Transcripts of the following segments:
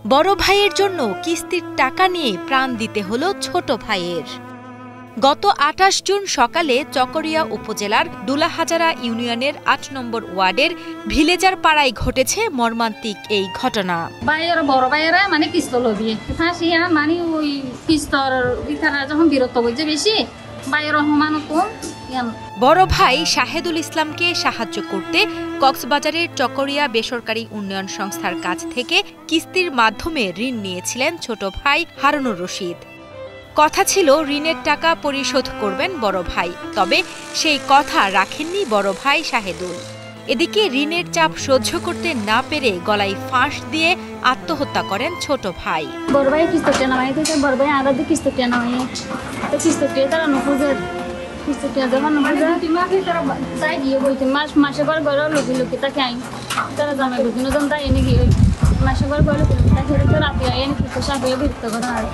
বড় ভাইয়ের জন্য কিস্তির টাকা নিয়ে প্রাণ দিতে হলো ছোট ভাইয়ের। গত ২৮ জুন সকালে চকরিয়া উপজেলার ডুলাহাজারা ইউনিয়নের ৮ নম্বর ওয়ার্ডের ভিলেজার পাড়ায় ঘটেছে মর্মান্তিক এই ঘটনা। বড় ভাইয়েরা মানে কিস্ত লবিয়ে ফাঁসিয়া মানে ওই কিস্তর ইতারা যখন বিরক্ত হয়েছে বেশি ভাইয়ের রহমান কম। বড় ভাই শাহেদুল ইসলামকে সাহায্য করতে কক্সবাজারের চকরিয়া বেসরকারি উন্নয়ন সংস্থার কাছ থেকে কিস্তির মাধ্যমে ঋণ নিয়েছিলেন ছোট ভাই হারুনুর রশিদ। কথা ছিল ঋণের টাকা পরিশোধ করবেন বড় ভাই, তবে সেই কথা রাখেননি বড় ভাই শাহেদুল। এদিকে ঋণের চাপ সহ্য করতে না পেরে গলায় ফাঁস দিয়ে আত্মহত্যা করেন ছোট ভাই। বড় ভাই কিস্তটা নামাই দিতে বড় ভাই আলাদা কিস্তটা নামাই তো কিস্তটা তারা নপুজের কিস্তটা যখন নপুজের তাই গিয়ে বলতে মাসে বার গড় লোকে লোকে তাকে আই তারা জামাই বুঝিনো জন তাই এনে গিয়ে মাসে বার গড় লোকে তাকে রাতে এনে কিস্ত সাপিয়ে বিরক্ত করা হয়।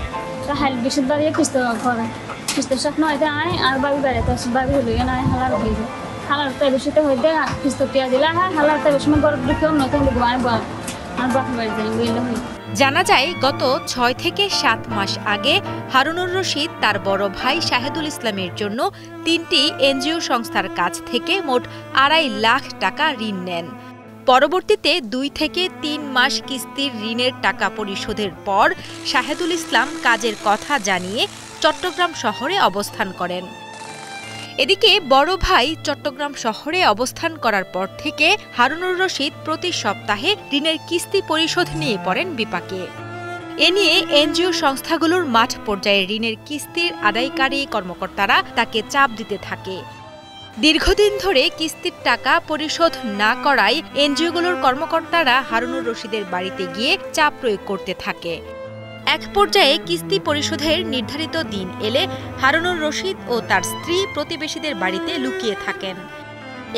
তা হাল বিশুদ্ধ দাঁড়িয়ে কিস্ত করে কিস্তের সাপ নয় আয় আর বাবু বেড়াতে আসে বাবু হলো নয় হালার হয়ে যায় হালার তাই বেশিতে হইতে কিস্ত টিয়া দিলে হ্যাঁ হালার তাই বেশি গরম দিকে অন্য তাহলে আর বাকি বাড়ি যাই বইলে হই। জানা যায় গত ৬ থেকে ৭ মাস আগে হারুনুর রশিদ তার বড় ভাই শাহেদুল ইসলামের জন্য ৩টি এনজিও সংস্থার কাছ থেকে মোট ২.৫ লাখ টাকা ঋণ নেন। পরবর্তীতে ২ থেকে ৩ মাস কিস্তির ঋণের টাকা পরিশোধের পর শাহেদুল ইসলাম কাজের কথা জানিয়ে চট্টগ্রাম শহরে অবস্থান করেন। এদিকে বড় ভাই চট্টগ্রাম শহরে অবস্থান করার পর থেকে হারুনুর রশিদ প্রতি সপ্তাহে ঋণের কিস্তি পরিশোধ নিয়ে পড়েন বিপাকে। এ নিয়ে এনজিও সংস্থাগুলোর মাঠ পর্যায়ে ঋণের কিস্তির আদায়কারী কর্মকর্তারা তাকে চাপ দিতে থাকে। দীর্ঘদিন ধরে কিস্তির টাকা পরিশোধ না করায় এনজিওগুলোর কর্মকর্তারা হারুনুর রশিদের বাড়িতে গিয়ে চাপ প্রয়োগ করতে থাকে। এক পর্যায়ে কিস্তি পরিশোধের নির্ধারিত দিন এলে হারুনুর রশিদ ও তার স্ত্রী প্রতিবেশীদের বাড়িতে লুকিয়ে থাকেন।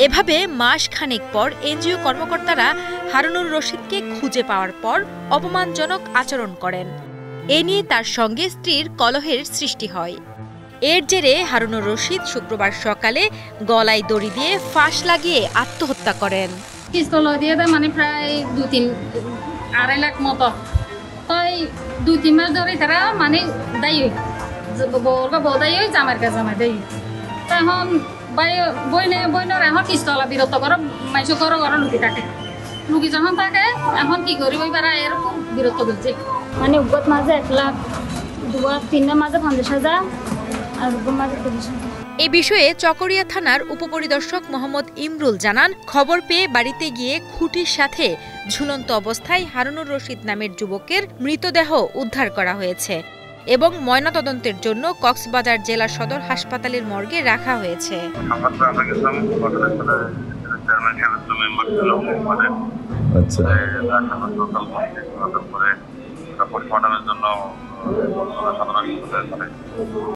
এভাবে মাস খানেক পর এনজিও কর্মকর্তারা হারুনুর রশিদকে খুঁজে পাওয়ার পর অপমানজনক আচরণ করেন। এ নিয়ে তার সঙ্গে স্ত্রীর কলহের সৃষ্টি হয়। এর জেরে হারুনুর রশিদ শুক্রবার সকালে গলায় দড়ি দিয়ে ফাঁস লাগিয়ে আত্মহত্যা করেন। কিস্ত দিয়ে মানে প্রায় ২-২.৫ লাখ মতো। তাই ২-৩ মাস ধরে তারা মানে দায়ী বউর বা বউ দায়ী জামার কাছে জামাই দায়ী। তখন বইনের এখন কিস্তলা বিরত করো মাইসো করো করো লুকি থাকে লুকি যখন থাকে এখন কি করি ওই বেড়া এরকম বিরত করছে মানে উগত মাঝে ১ লাখ ২-৩ মাঝে ৫০,০০০ আর মাঝে ৩০,০০০। এ বিষয়ে চকরিয়া থানার উপপরিদর্শক মোহাম্মদ ইমরুল জানান, খবর পেয়ে বাড়িতে গিয়ে খুঁটির সাথে ঝুলন্ত অবস্থায় হারুনুর রশিদ নামের যুবকের মৃতদেহ উদ্ধার করা হয়েছে এবং ময়নাতদন্তের জন্য কক্সবাজার জেলা সদর হাসপাতালের মর্গে রাখা হয়েছে। জন্য